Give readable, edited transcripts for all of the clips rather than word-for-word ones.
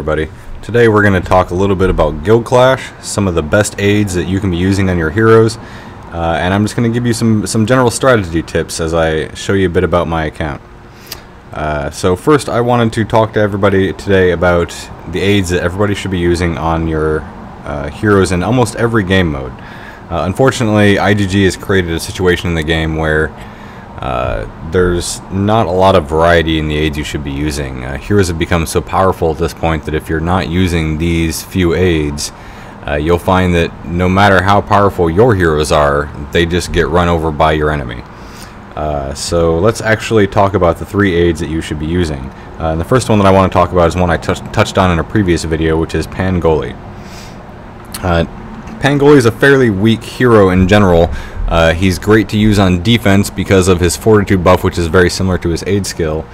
everybody. Today we're going to talk a little bit about Guild Clash, some of the best aids that you can be using on your heroes, and I'm just going to give you some general strategy tips as I show you a bit about my account. So first I wanted to talk to everybody today about the aids that everybody should be using on your heroes in almost every game mode. Unfortunately, IGG has created a situation in the game where there's not a lot of variety in the aids you should be using. Heroes have become so powerful at this point that if you're not using these few aids, you'll find that no matter how powerful your heroes are, they just get run over by your enemy. So let's actually talk about the three aids that you should be using. And the first one that I want to talk about is one I touched on in a previous video, which is Pangoli. Pangoli is a fairly weak hero in general. He's great to use on defense because of his fortitude buff, which is very similar to his aid skill.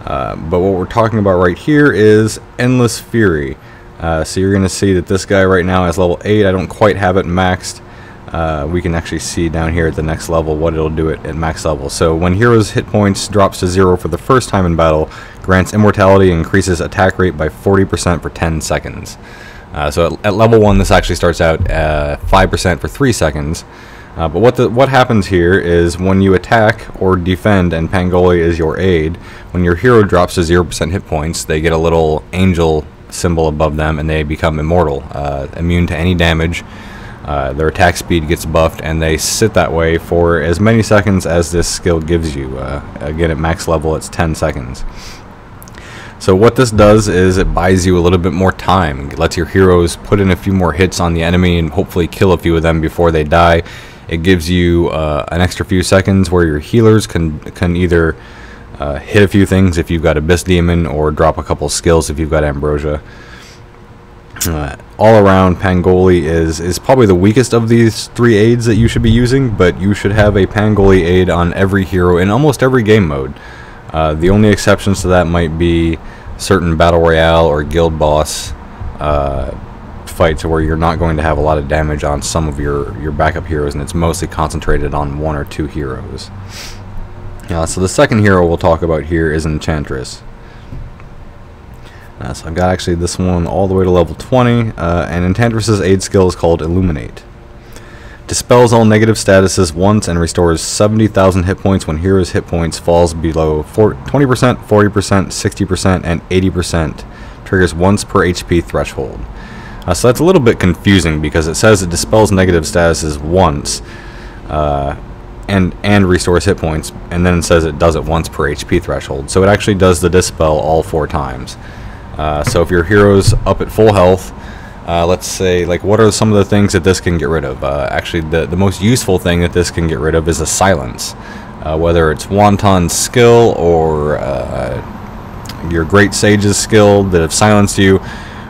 But what we're talking about right here is Endless Fury. So you're going to see that this guy right now is level 8. I don't quite have it maxed. We can actually see down here at the next level what it'll do at max level. So when hero's hit points drops to 0 for the first time in battle, grants immortality and increases attack rate by 40% for 10 seconds. So at level 1 this actually starts out 5% for 3 seconds. But what happens here is when you attack or defend and Pangoli is your aid, when your hero drops to 0% hit points, they get a little angel symbol above them and they become immortal, immune to any damage. Their attack speed gets buffed and they sit that way for as many seconds as this skill gives you. Again, at max level it's 10 seconds. So what this does is it buys you a little bit more time. It lets your heroes put in a few more hits on the enemy and hopefully kill a few of them before they die. It gives you an extra few seconds where your healers can either hit a few things if you've got Abyss Demon or drop a couple skills if you've got Ambrosia. All around, Pangoli is probably the weakest of these three aids that you should be using, but you should have a Pangoli aid on every hero in almost every game mode. The only exceptions to that might be certain Battle Royale or Guild Boss fights where you're not going to have a lot of damage on some of your backup heroes, and it's mostly concentrated on one or two heroes. So the second hero we'll talk about here is Enchantress. So I've got actually this one all the way to level 20, and Enchantress's aid skill is called Illuminate. Dispels all negative statuses once and restores 70,000 hit points when hero's hit points falls below 20%, 40%, 60%, and 80%. Triggers once per HP threshold. So that's a little bit confusing because it says it dispels negative statuses once and restores hit points, and then it says it does it once per HP threshold. So it actually does the dispel all 4 times. So if your hero's up at full health, let's say, like, what are some of the things that this can get rid of? Actually, the most useful thing that this can get rid of is a silence. Whether it's Wonton's skill or your Great Sage's skill that have silenced you,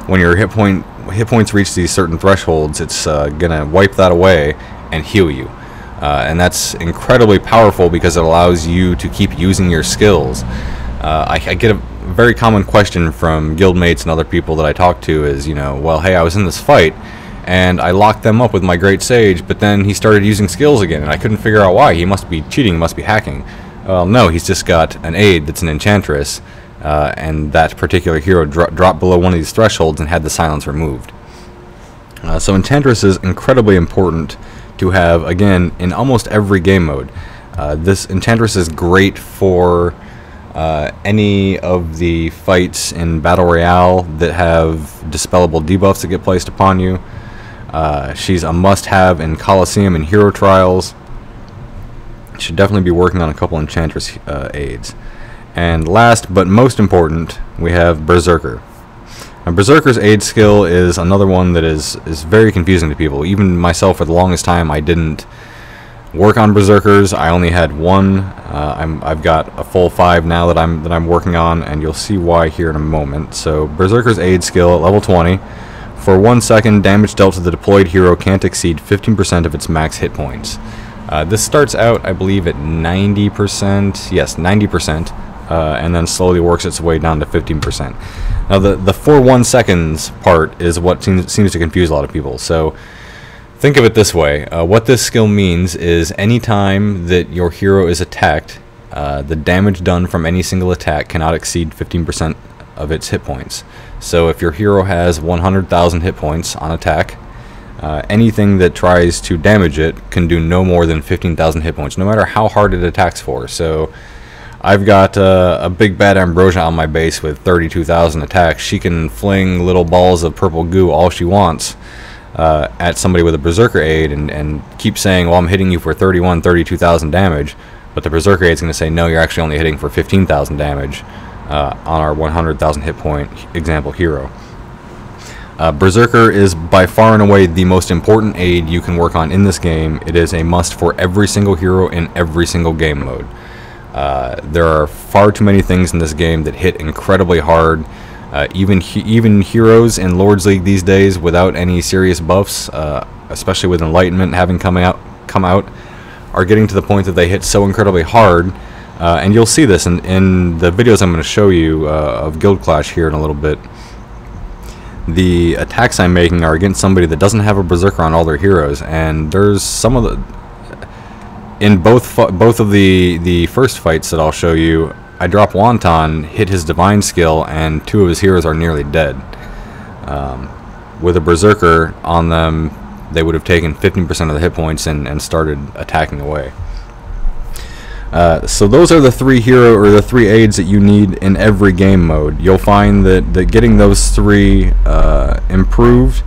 when your hit points reach these certain thresholds, it's gonna wipe that away and heal you. And that's incredibly powerful because it allows you to keep using your skills. I get a very common question from guildmates and other people that I talk to is, well, hey, I was in this fight and I locked them up with my Great Sage, but then he started using skills again and I couldn't figure out why. He must be cheating, must be hacking. Well, no, he's just got an aid that's an Enchantress, and that particular hero dropped below one of these thresholds and had the silence removed. So Enchantress is incredibly important to have, again, in almost every game mode. This Enchantress is great for any of the fights in Battle Royale that have dispellable debuffs that get placed upon you. She's a must-have in Coliseum and Hero Trials. Should definitely be working on a couple Enchantress aids. And last but most important, we have Berserker. Now, Berserker's aid skill is another one that is very confusing to people. Even myself, for the longest time, I didn't work on Berserkers. I only had one. I've got a full 5 now that I'm working on, and you'll see why here in a moment. So Berserker's aid skill at level 20. For 1 second, damage dealt to the deployed hero can't exceed 15% of its max hit points. This starts out, I believe, at 90%. Yes, 90%. And then slowly works its way down to 15%. Now the for 1 seconds part is what seems to confuse a lot of people. So think of it this way. What this skill means is anytime that your hero is attacked, the damage done from any single attack cannot exceed 15% of its hit points. So if your hero has 100,000 hit points on attack, anything that tries to damage it can do no more than 15,000 hit points, no matter how hard it attacks for. So I've got a big bad Ambrosia on my base with 32,000 attacks. She can fling little balls of purple goo all she wants at somebody with a Berserker aid and keep saying, well, I'm hitting you for 32,000 damage, but the Berserker aid is going to say, no, you're actually only hitting for 15,000 damage on our 100,000 hit point example hero. Berserker is by far and away the most important aid you can work on in this game. It is a must for every single hero in every single game mode. There are far too many things in this game that hit incredibly hard. Even heroes in Lord's League these days without any serious buffs, especially with Enlightenment having come out, are getting to the point that they hit so incredibly hard. And you'll see this in the videos I'm going to show you of Guild Clash here in a little bit. The attacks I'm making are against somebody that doesn't have a Berserker on all their heroes, and there's some of the... In both of the first fights that I'll show you, I drop Wonton, hit his Divine skill, and 2 of his heroes are nearly dead. With a Berserker on them, they would have taken 15% of the hit points and started attacking away. So those are the 3 aids that you need in every game mode. You'll find that getting those 3 improved,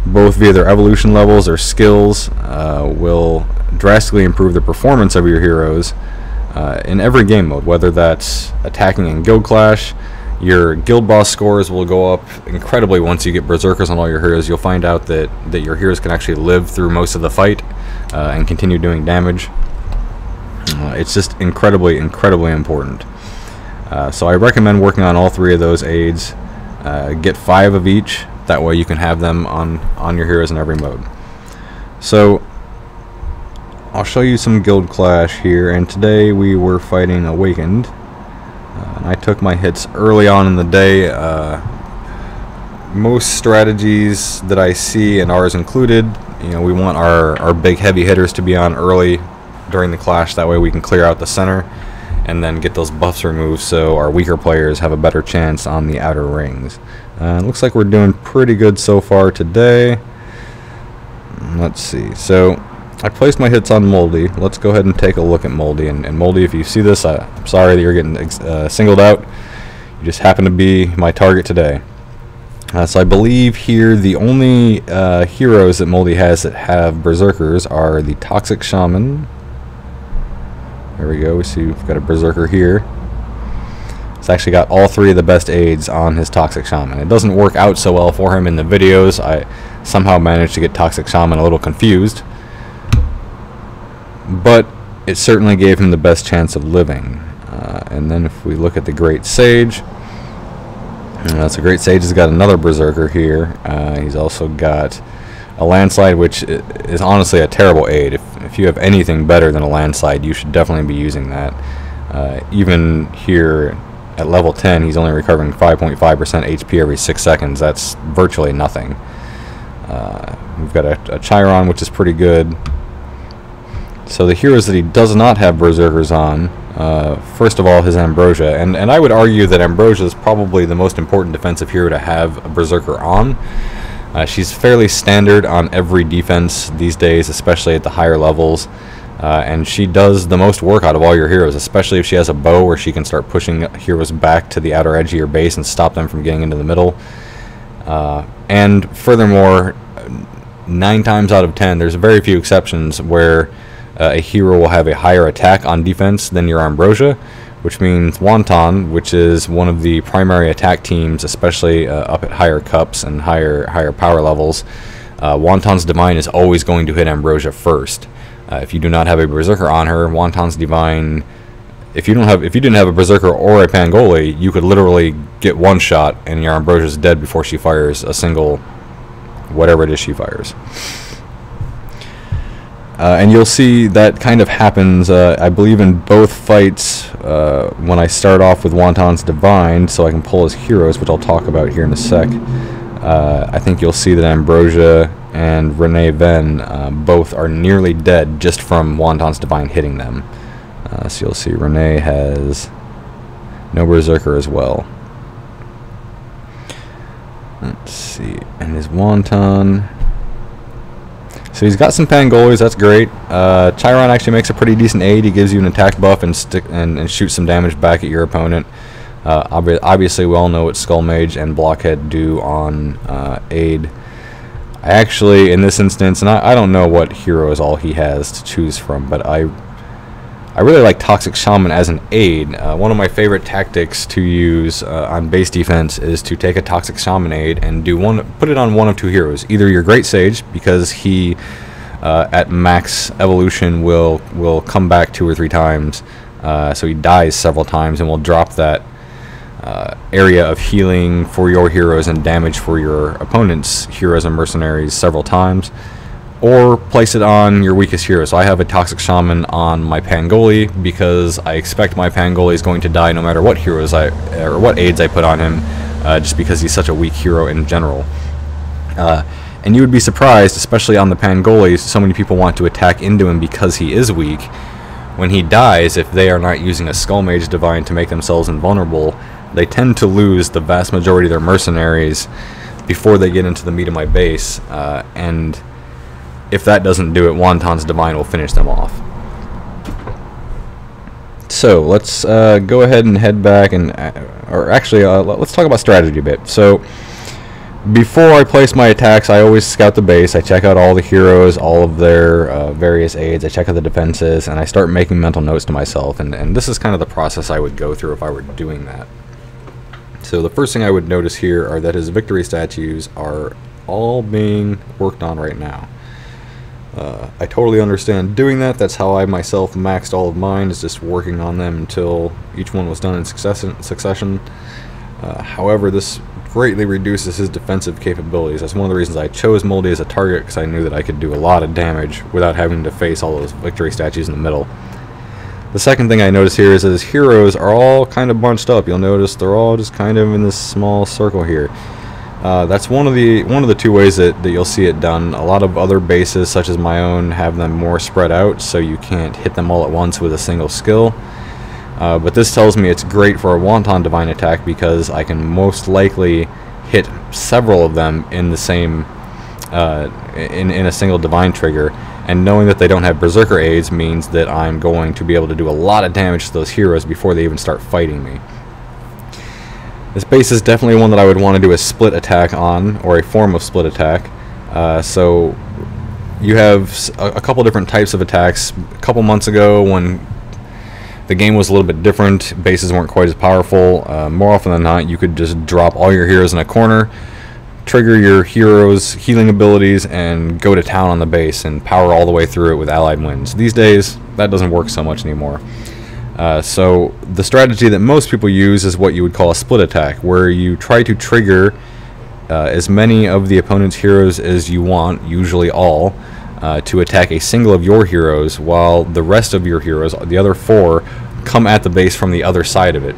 both via their evolution levels or skills, will drastically improve the performance of your heroes in every game mode, whether that's attacking in Guild Clash. Your guild boss scores will go up incredibly once you get Berserkers on all your heroes. You'll find out that your heroes can actually live through most of the fight and continue doing damage. It's just incredibly important. So I recommend working on all 3 of those aids. Get 5 of each, that way you can have them on your heroes in every mode. So I'll show you some Guild Clash here, and today we were fighting Awakened. And I took my hits early on in the day. Most strategies that I see, and ours included, we want our big heavy hitters to be on early during the clash, that way we can clear out the center and then get those buffs removed so our weaker players have a better chance on the outer rings. It looks like we're doing pretty good so far today. Let's see, so I placed my hits on Moldy. Let's go ahead and take a look at Moldy, and Moldy, if you see this, I'm sorry that you're getting singled out. You just happen to be my target today. So I believe here the only heroes that Moldy has that have Berserkers are the Toxic Shaman. There we go, we see we've got a Berserker here. It's actually got all 3 of the best aids on his Toxic Shaman. It doesn't work out so well for him in the videos. I somehow managed to get Toxic Shaman a little confused, but it certainly gave him the best chance of living. And then if we look at the Great Sage, so Great Sage has got another Berserker here. He's also got a Landslide, which is honestly a terrible aid. If you have anything better than a Landslide, you should definitely be using that. Even here at level 10, he's only recovering 5.5% HP every 6 seconds. That's virtually nothing. We've got a Chiron, which is pretty good. So the heroes that he does not have Berserkers on, first of all, his Ambrosia. And I would argue that Ambrosia is probably the most important defensive hero to have a Berserker on. She's fairly standard on every defense these days, especially at the higher levels. And she does the most work out of all your heroes, especially if she has a bow where she can start pushing heroes back to the outer edge of your base and stop them from getting into the middle. And furthermore, 9 times out of 10, there's very few exceptions where a hero will have a higher attack on defense than your Ambrosia, which means Wonton, which is one of the primary attack teams, especially up at higher cups and higher power levels. Wonton's Divine is always going to hit Ambrosia first. If you do not have a Berserker on her, Wonton's Divine, if you didn't have a Berserker or a Pangoli, you could literally get one shot and your Ambrosia's dead before she fires a single whatever it is she fires. And you'll see that kind of happens, I believe, in both fights when I start off with Wonton's Divine, so I can pull his heroes, which I'll talk about here in a sec. I think you'll see that Ambrosia and Renee Ven both are nearly dead just from Wonton's Divine hitting them. So you'll see Renee has no Berserker as well. Let's see, and his Wonton. So he's got some Pangolis, that's great. Chiron actually makes a pretty decent aid. He gives you an attack buff and shoots some damage back at your opponent. Obviously, we all know what Skull Mage and Blockhead do on aid. I actually, in this instance, and I don't know what hero is all he has to choose from, but I really like Toxic Shaman as an aid. One of my favorite tactics to use on base defense is to take a Toxic Shaman aid and put it on one of two heroes. Either your Great Sage, because he at max evolution will come back 2 or 3 times, so he dies several times and will drop that area of healing for your heroes and damage for your opponent's heroes and mercenaries several times, or place it on your weakest hero. So I have a Toxic Shaman on my Pangoli because I expect my Pangoli is going to die no matter what heroes or what aids I put on him, just because he's such a weak hero in general. And you would be surprised, especially on the Pangoli, so many people want to attack into him because he is weak. When he dies, if they are not using a Skull Mage Divine to make themselves invulnerable, they tend to lose the vast majority of their mercenaries before they get into the meat of my base, and if that doesn't do it, Wonton's Divine will finish them off. So let's go ahead and head back let's talk about strategy a bit. So before I place my attacks, I always scout the base. I check out all the heroes, all of their various aids. I check out the defenses, and I start making mental notes to myself. And this is kind of the process I would go through if I were doing that. So the first thing I would notice here are that his victory statues are all being worked on right now. I totally understand doing that. That's how I myself maxed all of mine, is just working on them until each one was done in succession. However, this greatly reduces his defensive capabilities. That's one of the reasons I chose Moldy as a target, because I knew that I could do a lot of damage without having to face all those victory statues in the middle. The second thing I notice here is that his heroes are all kind of bunched up. You'll notice they're all just kind of in this small circle here. That's one of the 2 ways that you'll see it done. A lot of other bases, such as my own, have them more spread out, so you can't hit them all at once with a single skill. But this tells me it's great for a Wonton Divine attack, because I can most likely hit several of them in the same in a single Divine trigger. And knowing that they don't have Berserker aids means that I'm going to be able to do a lot of damage to those heroes before they even start fighting me. This base is definitely one that I would want to do a split attack on, or a form of split attack. So you have a couple different types of attacks. A couple months ago, when the game was a little bit different, bases weren't quite as powerful. More often than not, you could just drop all your heroes in a corner, trigger your heroes' healing abilities, and go to town on the base and power all the way through it with allied wins. These days, that doesn't work so much anymore. So the strategy that most people use is what you would call a split attack, where you try to trigger as many of the opponent's heroes as you want, usually all, to attack a single of your heroes, while the rest of your heroes, the other 4, come at the base from the other side of it.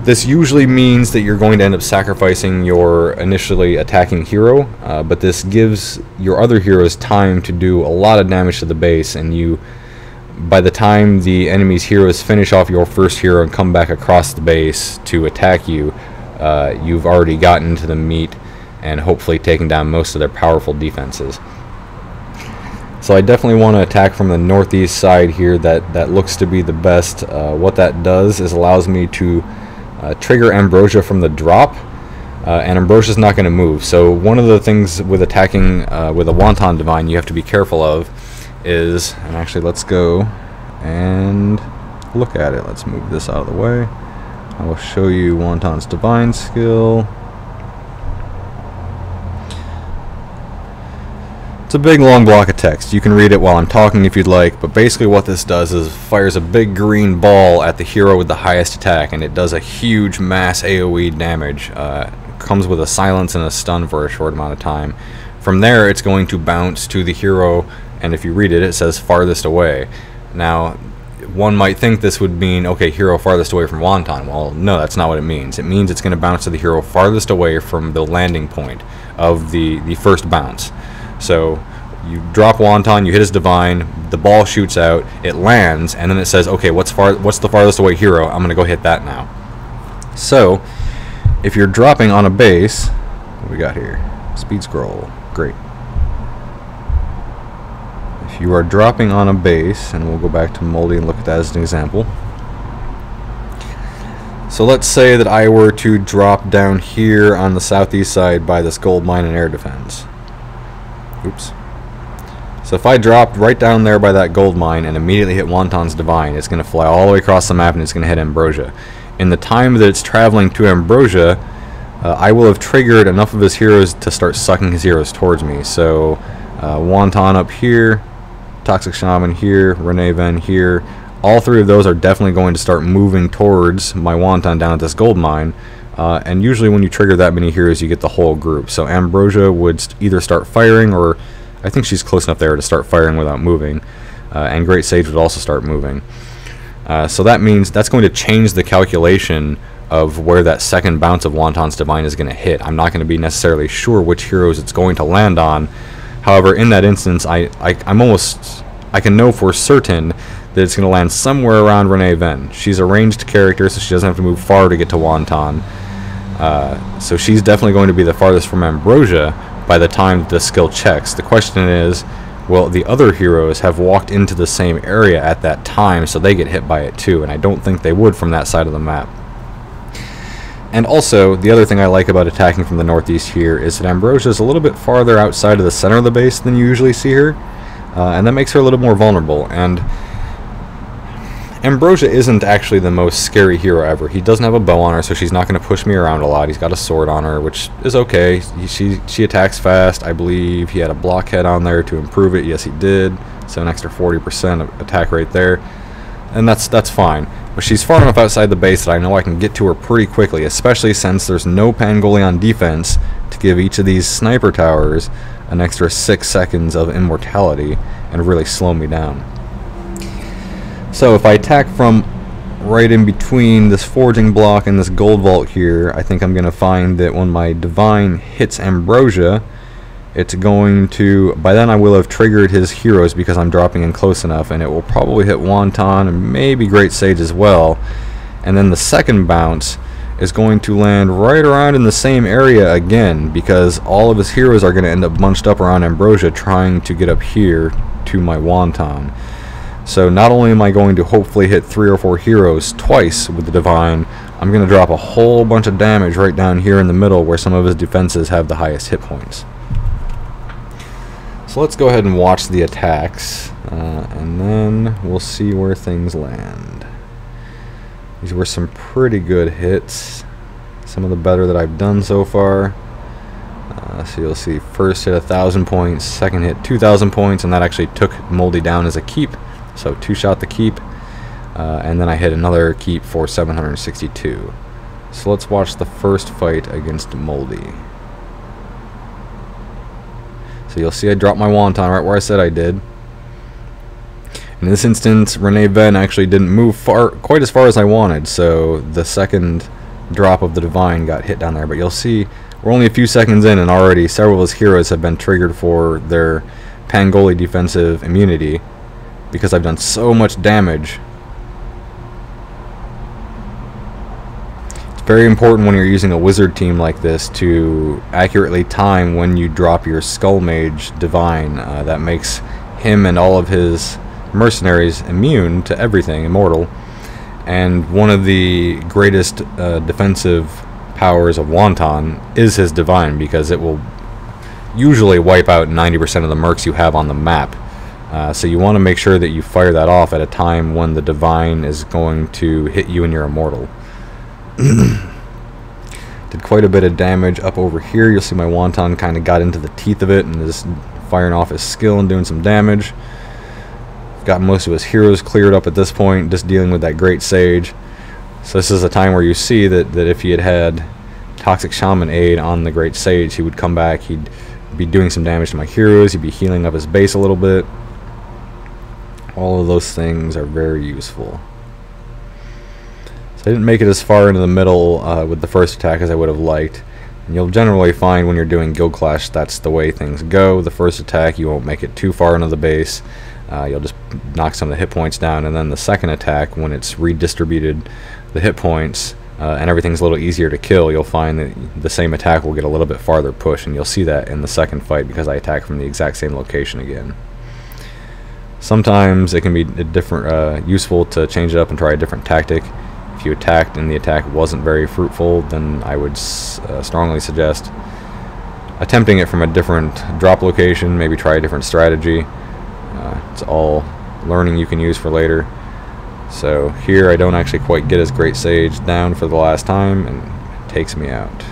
This usually means that you're going to end up sacrificing your initially attacking hero, but this gives your other heroes time to do a lot of damage to the base, and by the time the enemy's heroes finish off your first hero and come back across the base to attack you, you've already gotten into the meat and hopefully taken down most of their powerful defenses. So I definitely want to attack from the northeast side here. That looks to be the best. What that does is allows me to trigger Ambrosia from the drop, and Ambrosia's not going to move. So one of the things with attacking with a Wonton Divine you have to be careful of is, and actually let's go and look at it. Let's move this out of the way. I will show you Wonton's Divine skill. It's a big long block of text. You can read it while I'm talking if you'd like, but basically what this does is fires a big green ball at the hero with the highest attack, and it does a huge mass AoE damage. Comes with a silence and a stun for a short amount of time. From there, it's going to bounce to the hero, and if you read it, it says farthest away. Now, one might think this would mean, okay, hero farthest away from Wonton. Well, no, that's not what it means. It means it's going to bounce to the hero farthest away from the landing point of the first bounce. So you drop Wonton, you hit his Divine, the ball shoots out, it lands, and then it says, okay, what's the farthest away hero? I'm going to go hit that now. So if you're dropping on a base, what we got here? Speed scroll. Great. If you are dropping on a base, and we'll go back to Moldy and look at that as an example. So let's say that I were to drop down here on the southeast side by this gold mine and air defense. Oops. So if I dropped right down there by that gold mine and immediately hit Wonton's Divine, it's going to fly all the way across the map and it's going to hit Ambrosia. In the time that it's traveling to Ambrosia, I will have triggered enough of his heroes to start sucking his heroes towards me. So Wonton up here, Toxic Shaman here, Renee Ven here. All three of those are definitely going to start moving towards my Wonton down at this gold mine. And usually when you trigger that many heroes, you get the whole group. So Ambrosia would either start firing, or I think she's close enough there to start firing without moving. And Great Sage would also start moving. So that means that's going to change the calculation of where that second bounce of Wonton's Divine is going to hit. I'm not going to be necessarily sure which heroes it's going to land on. However, in that instance, I can know for certain that it's going to land somewhere around Renee Ven. She's a ranged character, so she doesn't have to move far to get to Wonton. So she's definitely going to be the farthest from Ambrosia by the time the skill checks. The question is, well, the other heroes have walked into the same area at that time, so they get hit by it too, and I don't think they would from that side of the map. And also, the other thing I like about attacking from the northeast here is that Ambrosia is a little bit farther outside of the center of the base than you usually see her, and that makes her a little more vulnerable. And Ambrosia isn't actually the most scary hero ever. He doesn't have a bow on her, so she's not going to push me around a lot. He's got a sword on her, which is okay. She attacks fast. I believe he had a blockhead on there to improve it. Yes, he did. So an extra 40% of attack rate there. And that's fine. But she's far enough outside the base that I know I can get to her pretty quickly, especially since there's no Pangoli on defense to give each of these sniper towers an extra 6 seconds of immortality and really slow me down. So if I attack from right in between this forging block and this gold vault here, I think I'm going to find that when my Divine hits Ambrosia, it's going to, by then I will have triggered his heroes because I'm dropping in close enough, and it will probably hit Wonton and maybe Great Sage as well. And then the second bounce is going to land right around in the same area again, because all of his heroes are going to end up bunched up around Ambrosia trying to get up here to my Wonton. So not only am I going to hopefully hit 3 or 4 heroes twice with the Divine, I'm going to drop a whole bunch of damage right down here in the middle where some of his defenses have the highest hit points. So let's go ahead and watch the attacks, and then we'll see where things land. These were some pretty good hits, some of the better that I've done so far. So you'll see first hit 1,000 points, second hit 2,000 points, and that actually took Moldy down as a keep. So 2-shot the keep, and then I hit another keep for 762. So let's watch the first fight against Moldy. So you'll see I dropped my Wonton right where I said I did. In this instance, Renee Ven actually didn't move quite as far as I wanted, so the second drop of the Divine got hit down there. But you'll see we're only a few seconds in, and already several of his heroes have been triggered for their Pangoli defensive immunity, because I've done so much damage. It's very important when you're using a wizard team like this to accurately time when you drop your Skull Mage Divine. That makes him and all of his mercenaries immune to everything, immortal. And one of the greatest defensive powers of Wonton is his Divine, because it will usually wipe out 90% of the mercs you have on the map. So you want to make sure that you fire that off at a time when the Divine is going to hit you and you're immortal. Did quite a bit of damage up over here. You'll see my Wonton kind of got into the teeth of it and is firing off his skill and doing some damage. Got most of his heroes cleared up at this point, just dealing with that Great Sage. So this is a time where you see that if he had Toxic Shaman aid on the Great Sage, he would come back, he'd be doing some damage to my heroes, he'd be healing up his base a little bit. All of those things are very useful. So I didn't make it as far into the middle with the first attack as I would have liked. And you'll generally find when you're doing Guild Clash, that's the way things go. The first attack, you won't make it too far into the base. You'll just knock some of the hit points down, and then the second attack, when it's redistributed the hit points, and everything's a little easier to kill, you'll find that the same attack will get a little bit farther push, and you'll see that in the second fight because I attack from the exact same location again. Sometimes it can be useful to change it up and try a different tactic. If you attacked and the attack wasn't very fruitful, then I would strongly suggest attempting it from a different drop location, maybe try a different strategy. It's all learning you can use for later. So here I don't actually quite get his Great Sage down for the last time, and it takes me out.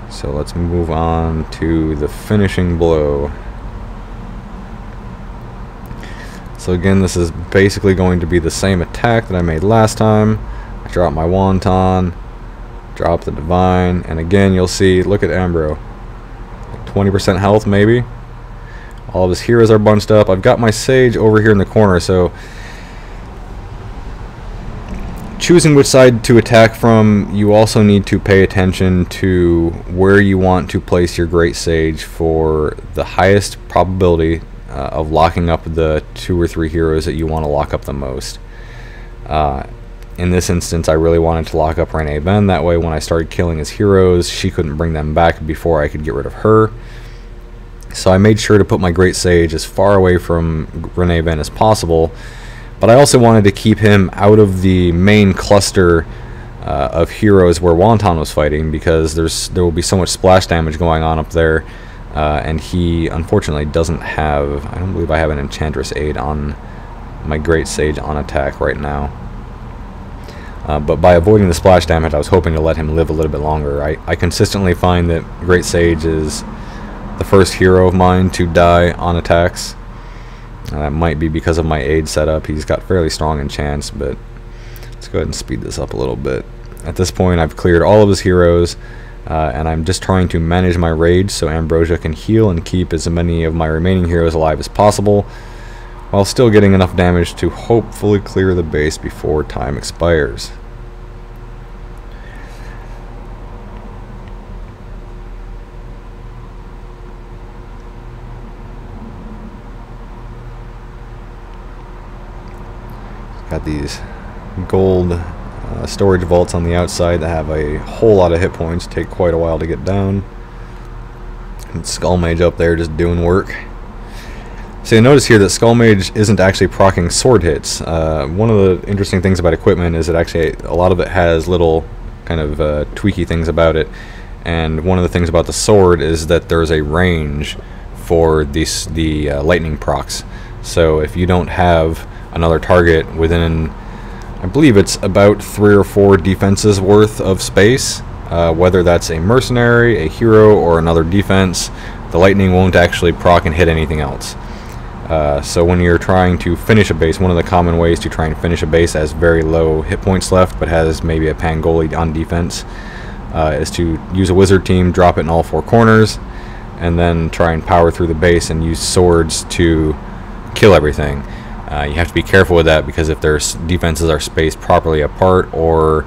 So let's move on to the finishing blow. So again, this is basically going to be the same attack that I made last time. I drop my Wonton, drop the Divine, and again you'll see, look at Ambro. Like 20% health maybe. All of his heroes are bunched up. I've got my Sage over here in the corner, so choosing which side to attack from, you also need to pay attention to where you want to place your Great Sage for the highest probability of locking up the 2 or 3 heroes that you want to lock up the most. In this instance, I really wanted to lock up Renee Ben. That way when I started killing his heroes, she couldn't bring them back before I could get rid of her. So I made sure to put my Great Sage as far away from Renee Ben as possible, but I also wanted to keep him out of the main cluster of heroes where Wonton was fighting, because there will be so much splash damage going on up there. And he unfortunately doesn't have, I don't believe I have an Enchantress aid on my Great Sage on attack right now. But by avoiding the splash damage, I was hoping to let him live a little bit longer. I consistently find that Great Sage is the first hero of mine to die on attacks. That might be because of my aid setup. He's got fairly strong enchants, but let's go ahead and speed this up a little bit. At this point, I've cleared all of his heroes. And I'm just trying to manage my rage so Ambrosia can heal and keep as many of my remaining heroes alive as possible, while still getting enough damage to hopefully clear the base before time expires. Got these gold storage vaults on the outside that have a whole lot of hit points, take quite a while to get down. And Skull Mage up there just doing work. So you notice here that Skull Mage isn't actually proccing sword hits. One of the interesting things about equipment is that actually a lot of it has little kind of tweaky things about it. And one of the things about the sword is that there's a range for the lightning procs. So if you don't have another target within, I believe it's about 3 or 4 defenses worth of space, whether that's a mercenary, a hero, or another defense, the lightning won't actually proc and hit anything else. So when you're trying to finish a base, one of the common ways to try and finish a base has very low hit points left but has maybe a Pangoli on defense is to use a wizard team, drop it in all 4 corners, and then try and power through the base and use swords to kill everything. You have to be careful with that, because if their defenses are spaced properly apart, or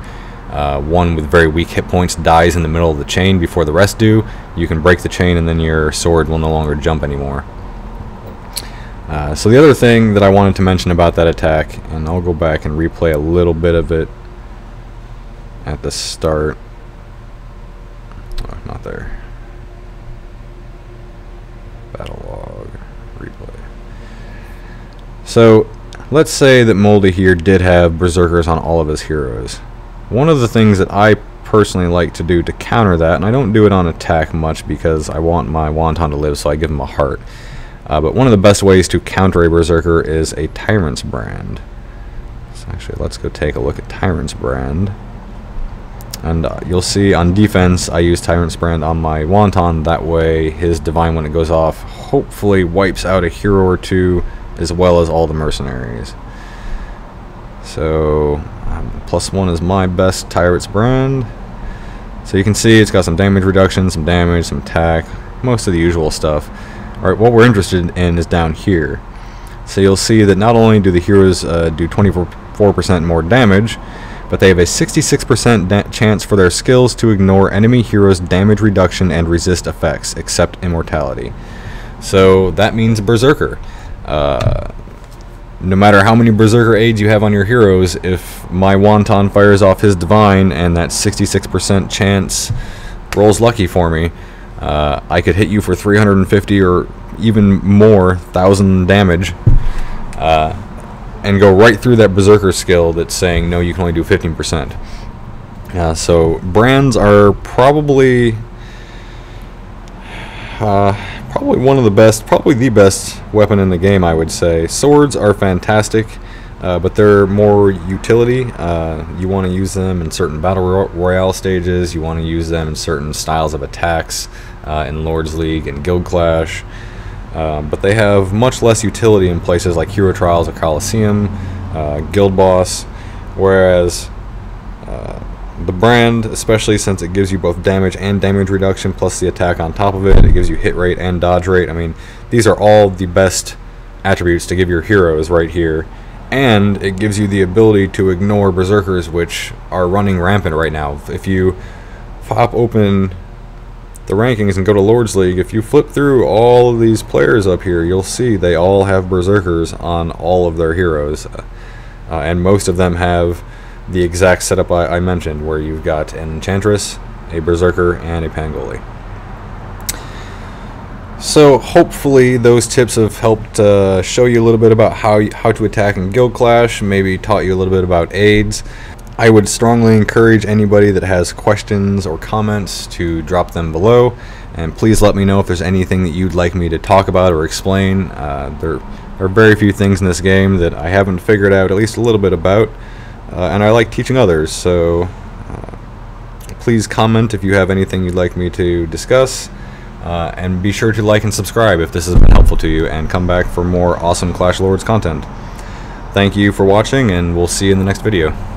one with very weak hit points dies in the middle of the chain before the rest do, you can break the chain and then your sword will no longer jump anymore. So the other thing that I wanted to mention about that attack, and I'll go back and replay a little bit of it at the start. Oh, not there. Battle log, replay. So let's say that Moldy here did have Berserkers on all of his heroes. One of the things that I personally like to do to counter that, and I don't do it on attack much because I want my Wonton to live, so I give him a heart. But one of the best ways to counter a Berserker is a Tyrant's Brand. So actually, let's go take a look at Tyrant's Brand. And you'll see on defense, I use Tyrant's Brand on my Wonton. That way, his Divine, when it goes off, hopefully wipes out a hero or 2, as well as all the mercenaries. So +1 is my best Tyrant's Brand. So you can see it's got some damage reduction, some damage, some attack, most of the usual stuff. Alright, what we're interested in is down here. So you'll see that not only do the heroes do 24% more damage, but they have a 66% chance for their skills to ignore enemy heroes' damage reduction and resist effects, except immortality. So that means Berserker. no matter how many Berserker aids you have on your heroes, if my Wonton fires off his Divine and that 66% chance rolls lucky for me, I could hit you for 350 or even more thousand damage, and go right through that Berserker skill that's saying no, you can only do 15%. So brands are probably one of the best, probably the best weapon in the game, I would say. Swords are fantastic, but they're more utility. You want to use them in certain battle royale stages. You want to use them in certain styles of attacks in Lord's League and Guild Clash. But they have much less utility in places like Hero Trials or Coliseum, Guild Boss, whereas the brand, especially since it gives you both damage and damage reduction plus the attack on top of it, it gives you hit rate and dodge rate. I mean, these are all the best attributes to give your heroes right here, and it gives you the ability to ignore Berserkers, which are running rampant right now. If you pop open the rankings and go to Lord's League, if you flip through all of these players up here, you'll see they all have Berserkers on all of their heroes, and most of them have the exact setup I mentioned, where you've got an Enchantress, a Berserker, and a Pangoli. So hopefully those tips have helped show you a little bit about how to attack in Guild Clash, maybe taught you a little bit about aids. I would strongly encourage anybody that has questions or comments to drop them below, and please let me know if there's anything that you'd like me to talk about or explain. There are very few things in this game that I haven't figured out at least a little bit about. And I like teaching others, so please comment if you have anything you'd like me to discuss, and be sure to like and subscribe if this has been helpful to you, and come back for more awesome Clash Lords content. Thank you for watching, and we'll see you in the next video.